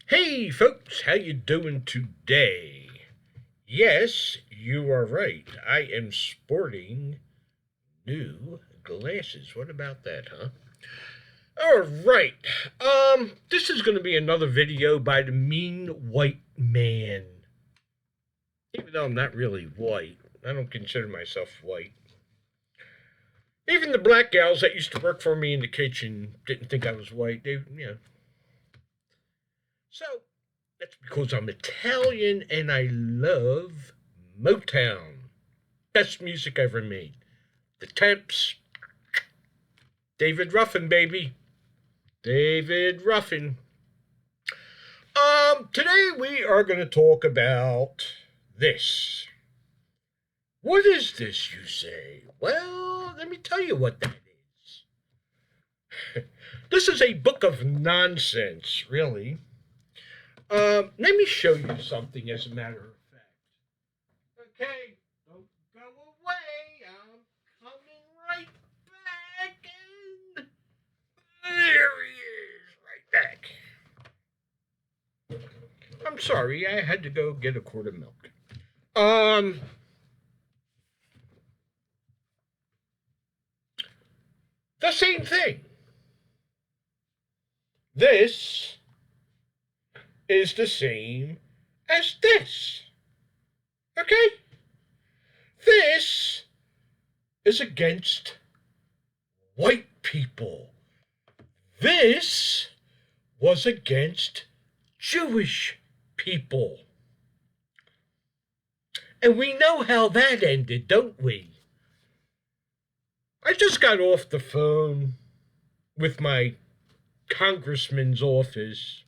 Hey folks, how you doing today? Yes, you are right. I am sporting new glasses. What about that, huh? All right. This is going to be another video by the Mean White Man. Even though I'm not really white, I don't consider myself white. Even the black gals that used to work for me in the kitchen didn't think I was white. So that's because I'm Italian and I love Motown. Best music ever made. The Temps. David Ruffin, baby. David Ruffin. Today we are going to talk about this. What is this, you say? Well, let me tell you what that is. This is a book of nonsense, really. Let me show you something as a matter of fact. Okay, don't go away. I'm coming right back. And there he is, right back. I'm sorry, I had to go get a quart of milk. The same thing. This is the same as this. Okay? This is against white people. This was against Jewish people. And we know how that ended, don't we? I just got off the phone with my congressman's office,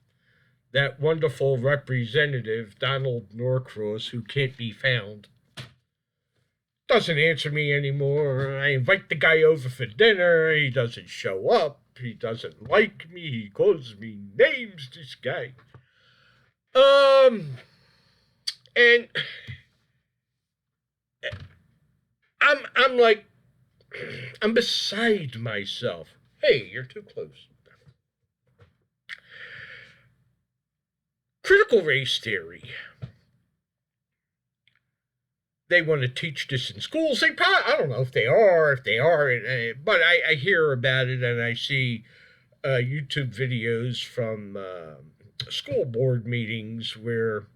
that wonderful representative, Donald Norcross, who can't be found. Doesn't answer me anymore. I invite the guy over for dinner. He doesn't show up. He doesn't like me. He calls me names, this guy. And I'm like, I'm beside myself. Hey, you're too close. Critical race theory. They want to teach this in schools. They probably, I don't know if they are, but I hear about it and I see YouTube videos from school board meetings where,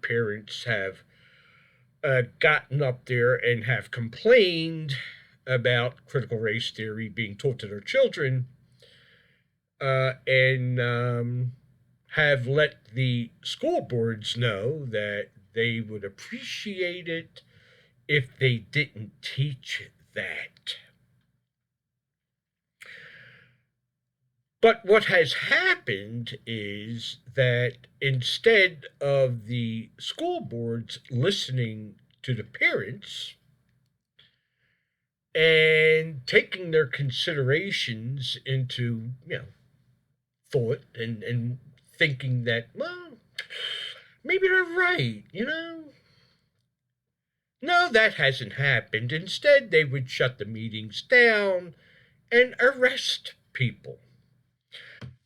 parents have gotten up there and have complained about critical race theory being taught to their children, and have let the school boards know that they would appreciate it if they didn't teach that. But what has happened is that instead of the school boards listening to the parents and taking their considerations into, thought and thinking that, well, maybe they're right, No, that hasn't happened. Instead, they would shut the meetings down and arrest people.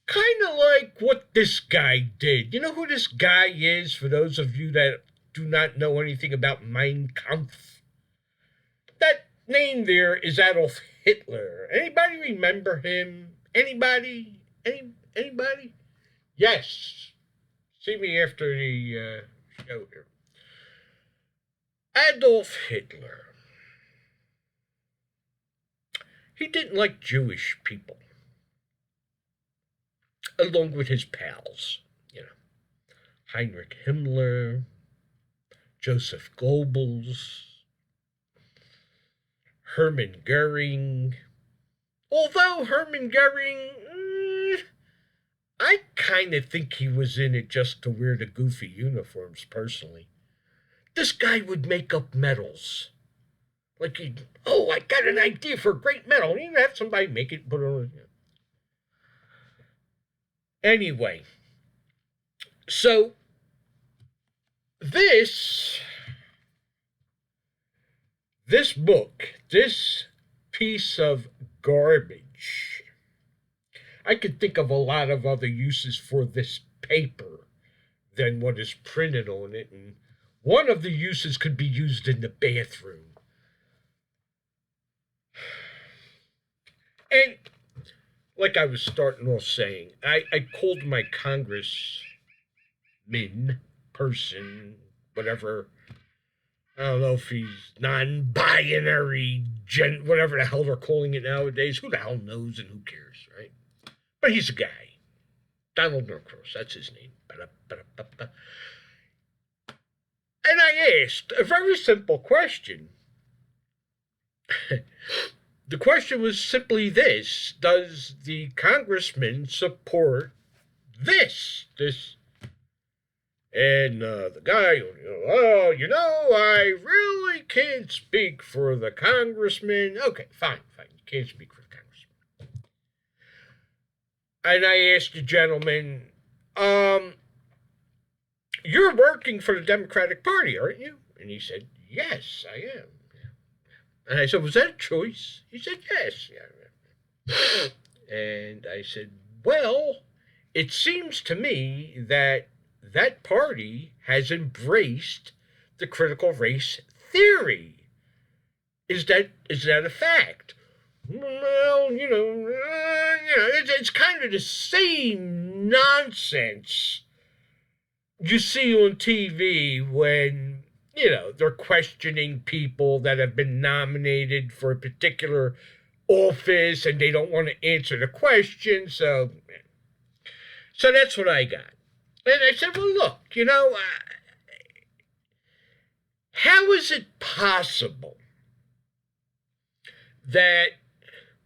Kind of like what this guy did. You know who this guy is, for those of you that do not know anything about Mein Kampf? That name there is Adolf Hitler. Anybody remember him? Anybody? Anybody? Yes. See me after the show here. Adolf Hitler. He didn't like Jewish people, along with his pals, Heinrich Himmler, Joseph Goebbels, Hermann Goering. Although Hermann Goering, I kind of think he was in it just to wear the goofy uniforms, personally. This guy would make up medals. Like I got an idea for a great medal. He'd have somebody make it, put it on. Anyway, so this book, this piece of garbage, I could think of a lot of other uses for this paper than what is printed on it, and one of the uses could be used in the bathroom. And like I was starting off saying, I called my congressman, person, whatever. I don't know if he's non-binary, whatever the hell they're calling it nowadays. Who the hell knows and who cares, right? But he's a guy. Donald Norcross, that's his name. And I asked a very simple question. The question was simply this: does the congressman support this? And the guy, I really can't speak for the congressman. Okay, fine. You can't speak for the congressman. And I asked the gentleman, you're working for the Democratic Party, aren't you? And he said, yes, I am. And I said, was that a choice? He said, yes. Yeah. And I said, well, it seems to me that that party has embraced the critical race theory. Is that a fact? Well, it's kind of the same nonsense you see on TV when, they're questioning people that have been nominated for a particular office and they don't want to answer the question. So that's what I got. And I said, well, look, how is it possible that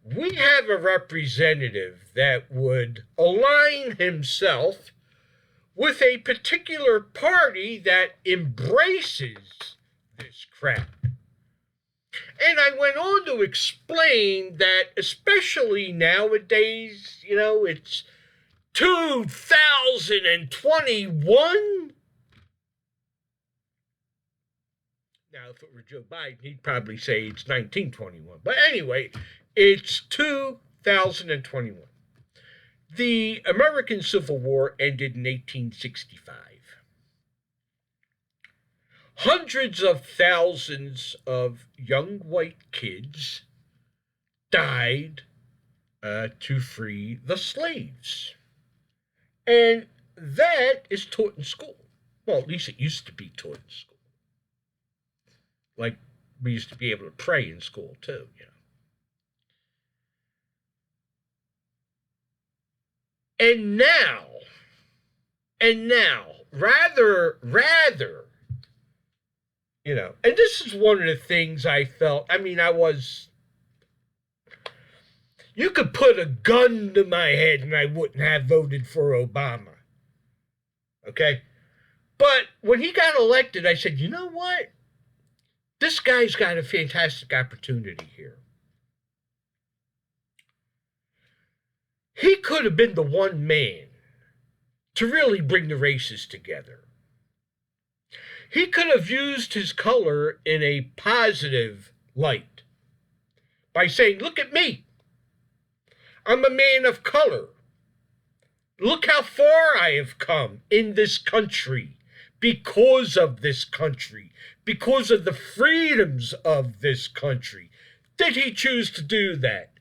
we have a representative that would align himself with a particular party that embraces this crap? And I went on to explain that, especially nowadays, it's 2021. Now, if it were Joe Biden, he'd probably say it's 1921. But anyway, it's 2021. The American Civil War ended in 1865. Hundreds of thousands of young white kids died to free the slaves. And that is taught in school. Well, at least it used to be taught in school. Like, we used to be able to pray in school, too, And now, rather, and this is one of the things I felt, you could put a gun to my head and I wouldn't have voted for Obama. Okay? But when he got elected, I said, you know what? This guy's got a fantastic opportunity here. He could have been the one man to really bring the races together. He could have used his color in a positive light by saying, look at me. I'm a man of color. Look how far I have come in this country because of this country, because of the freedoms of this country. Did he choose to do that?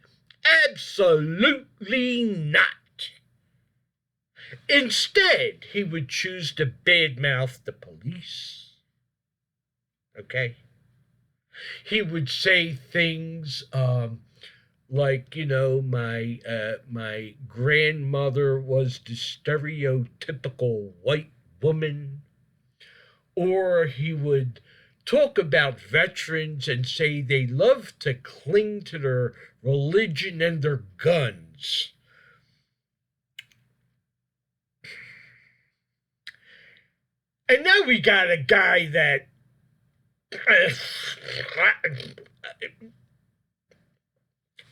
Absolutely not. Instead, he would choose to badmouth the police. Okay? He would say things like, my grandmother was the stereotypical white woman. Or he would talk about veterans and say they love to cling to their religion and their guns. And now we got a guy that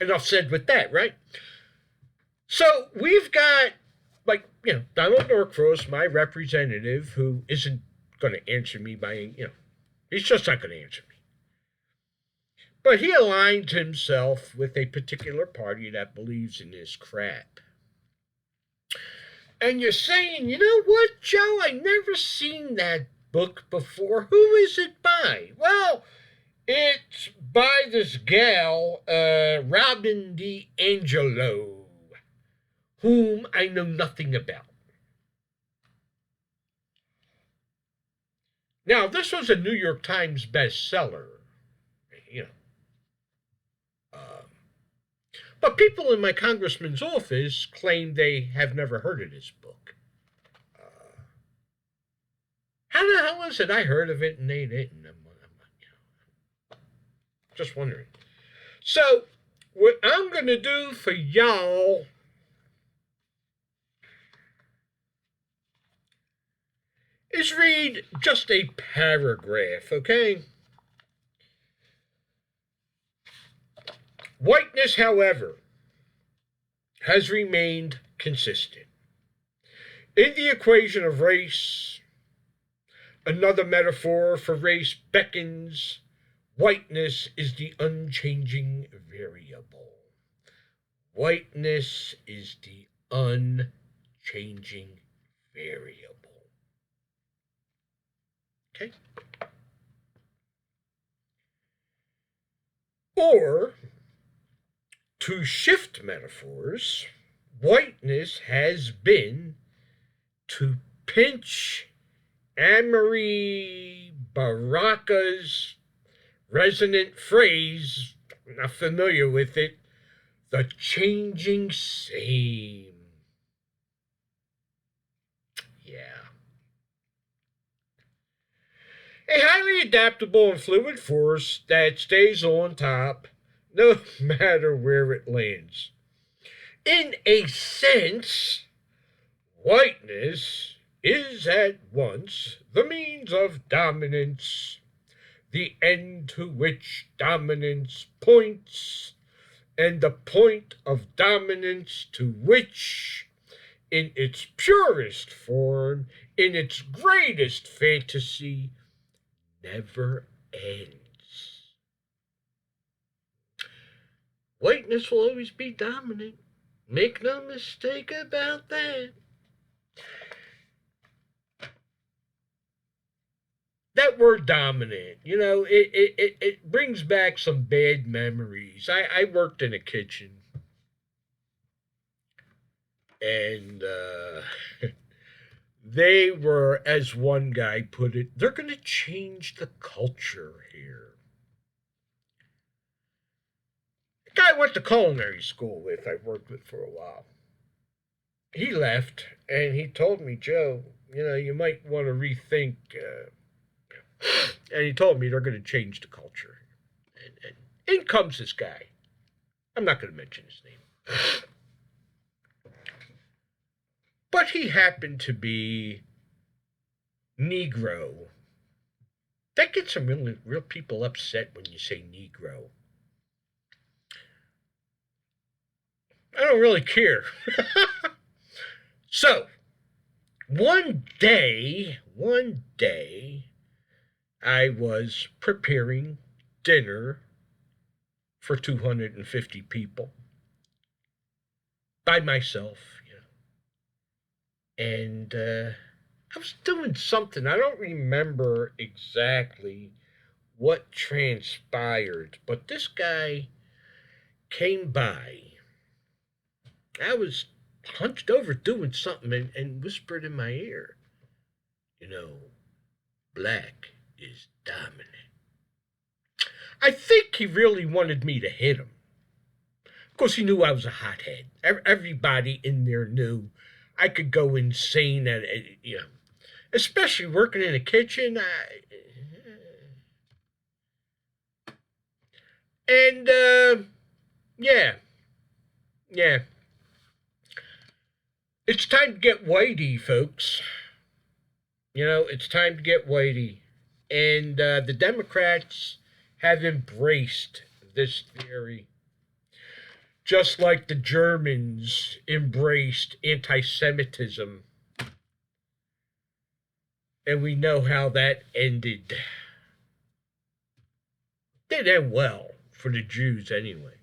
enough said with that, right? So we've got, Donald Norcross, my representative, who isn't going to answer me by, he's just not going to answer me. But he aligned himself with a particular party that believes in this crap. And you're saying, you know what, Joe? I never seen that book before. Who is it by? Well, it's by this gal, Robin DiAngelo, whom I know nothing about. Now, this was a New York Times bestseller, you know. But people in my congressman's office claim they have never heard of this book. How the hell is it I heard of it and they didn't? Just wondering. So, what I'm going to do for y'all is read just a paragraph, okay? Whiteness, however, has remained consistent. In the equation of race, another metaphor for race beckons. Whiteness is the unchanging variable. Whiteness is the unchanging variable. Okay? Or, to shift metaphors, whiteness has been, to pinch Anne-Marie Baraka's resonant phrase, I'm not familiar with it, the changing same. Yeah. A highly adaptable and fluid force that stays on top no matter where it lands. In a sense, whiteness is at once the means of dominance, the end to which dominance points, and the point of dominance to which, in its purest form, in its greatest fantasy, never ends. Whiteness will always be dominant. Make no mistake about that. That word dominant, you know, it brings back some bad memories. I worked in a kitchen, and they were, as one guy put it, they're going to change the culture here. The guy I went to culinary school with, I worked with for a while. He left, and he told me, Joe, you know, you might want to rethink. And he told me they're going to change the culture. And in comes this guy. I'm not going to mention his name. But he happened to be Negro. That gets some real people upset when you say Negro. I don't really care. So, one day, I was preparing dinner for 250 people by myself, you know. And I was doing something. I don't remember exactly what transpired, but this guy came by. I was hunched over doing something and whispered in my ear, you know, black is dominant. I think he really wanted me to hit him. Of course, he knew I was a hothead. Everybody in there knew I could go insane at it, you know, especially working in a kitchen. Yeah. It's time to get whitey, folks. You know, it's time to get whitey. And the Democrats have embraced this theory, just like the Germans embraced anti-Semitism. And we know how that ended. Didn't end well for the Jews anyway.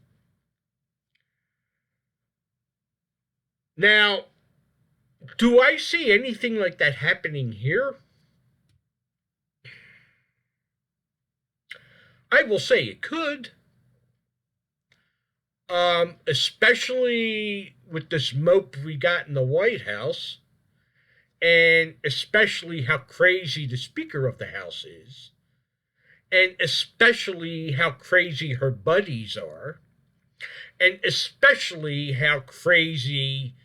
Now, Do I see anything like that happening here? I will say it could. Especially with the smoke we got in the White House, and especially how crazy the Speaker of the House is, and especially how crazy her buddies are, and especially how crazy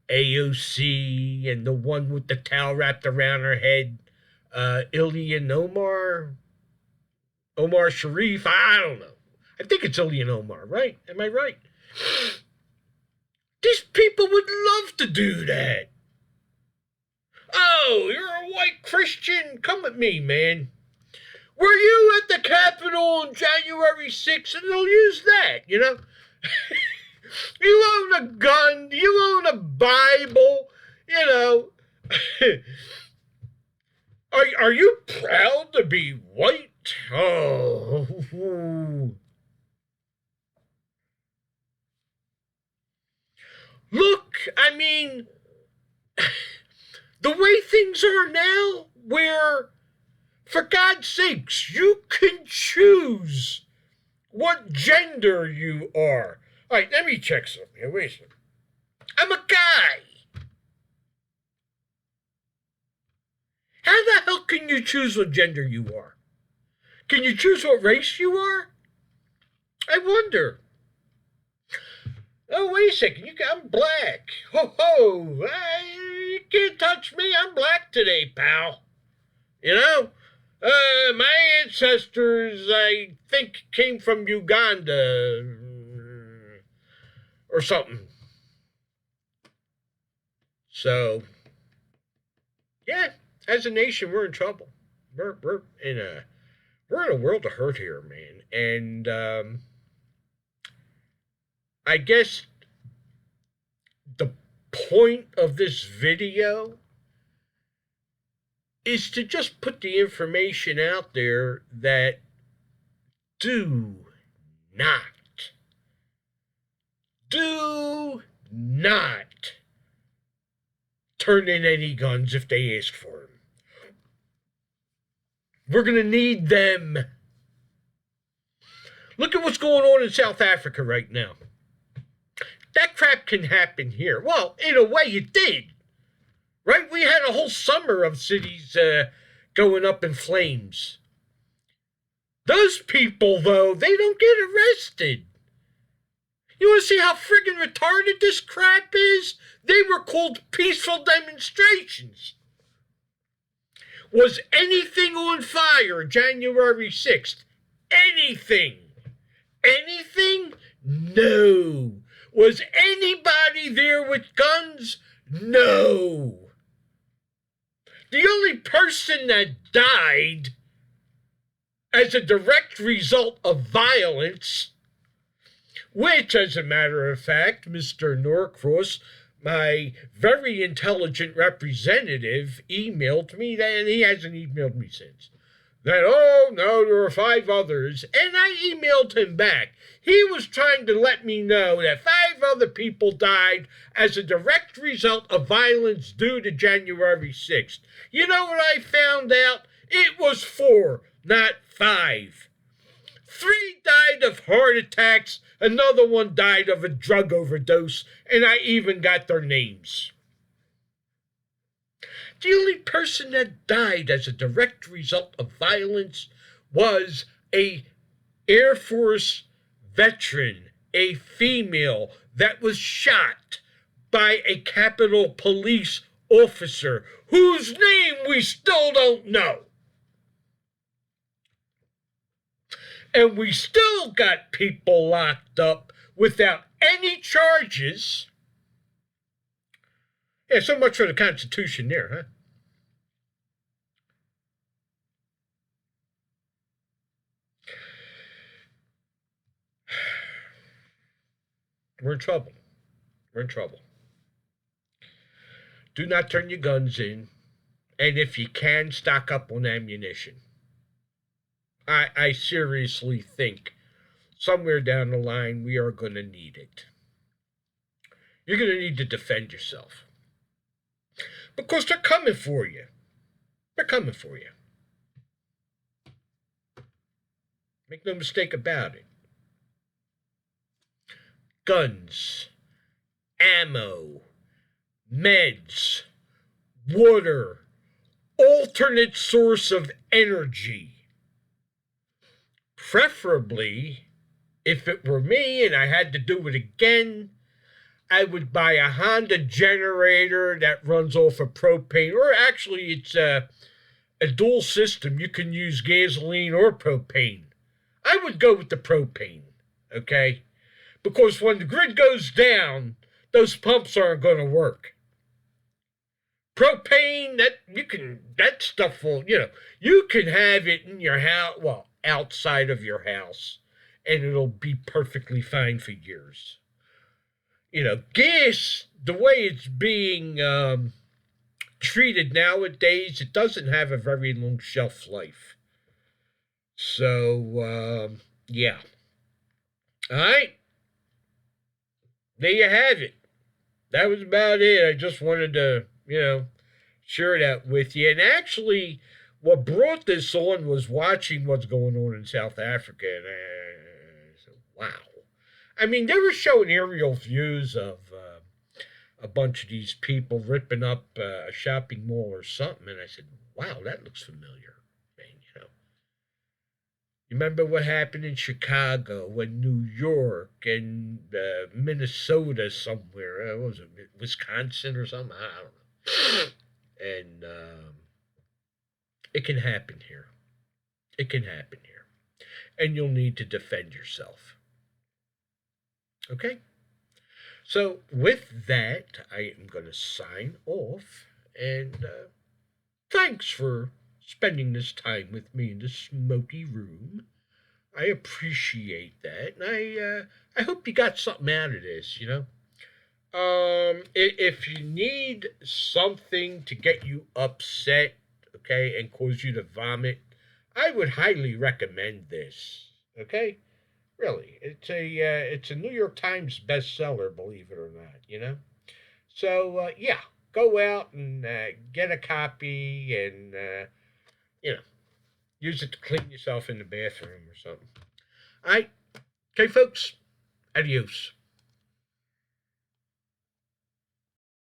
AOC and the one with the towel wrapped around her head, Ilyan Omar Sharif. I don't know. I think it's Ilyan Omar, right? Am I right? These people would love to do that. Oh, you're a white Christian? Come with me, man. Were you at the Capitol on January 6th? And they'll use that, you know? You own a gun, you own a Bible, you know. Are you proud to be white? Oh. Look, I mean, the way things are now, where, for God's sakes, you can choose what gender you are. All right, let me check something here. Wait a second. I'm a guy. How the hell can you choose what gender you are? Can you choose what race you are? I wonder. Oh, wait a second. I'm black. Ho ho. You can't touch me. I'm black today, pal. You know? My ancestors, I think, came from Uganda or something. So, yeah, as a nation, we're in trouble. We're in a world of hurt here, man. And I guess the point of this video is to just put the information out there that do not turn in any guns if they ask for them. We're going to need them. Look at what's going on in South Africa right now. That crap can happen here. Well, in a way it did. Right? We had a whole summer of cities going up in flames. Those people, though, they don't get arrested. You want to see how friggin' retarded this crap is? They were called peaceful demonstrations. Was anything on fire January 6th? Anything? Anything? No. Was anybody there with guns? No. The only person that died as a direct result of violence, which, as a matter of fact, Mr. Norcross, my very intelligent representative, emailed me, and he hasn't emailed me since, that, oh, no, there were 5 others, and I emailed him back. He was trying to let me know that 5 other people died as a direct result of violence due to January 6th. You know what I found out? It was 4, not 5. 3 died of heart attacks, another one died of a drug overdose, and I even got their names. The only person that died as a direct result of violence was a Air Force veteran, a female that was shot by a Capitol Police officer whose name we still don't know. And we still got people locked up without any charges. Yeah, so much for the Constitution there, huh? We're in trouble. We're in trouble. Do not turn your guns in. And if you can, stock up on ammunition. I seriously think somewhere down the line we are going to need it. You're going to need to defend yourself. Because they're coming for you. They're coming for you. Make no mistake about it. Guns, ammo, meds, water, alternate source of energy. Preferably, if it were me and I had to do it again, I would buy a Honda generator that runs off of propane, or actually it's a dual system. You can use gasoline or propane. I would go with the propane, okay? Because when the grid goes down, those pumps aren't going to work. Propane, that stuff will, you can have it in your house, well, outside of your house, and it'll be perfectly fine for years. Gas, the way it's being treated nowadays, it doesn't have a very long shelf life. So, yeah. All right. There you have it. That was about it. I just wanted to, share that with you. And actually, what brought this on was watching what's going on in South Africa. And I said, wow. I mean, they were showing aerial views of a bunch of these people ripping up a shopping mall or something. And I said, wow, that looks familiar. And, you remember what happened in Chicago and New York and Minnesota somewhere? What was it, Wisconsin or something? I don't know. And it can happen here. It can happen here. And you'll need to defend yourself. Okay? So with that, I am going to sign off. And thanks for spending this time with me in the Smoky Room. I appreciate that. And I hope you got something out of this, If you need something to get you upset, okay, and cause you to vomit, I would highly recommend this, okay? Really, it's a New York Times bestseller, believe it or not. So yeah, go out and get a copy and use it to clean yourself in the bathroom or something. All right, okay, folks, adios.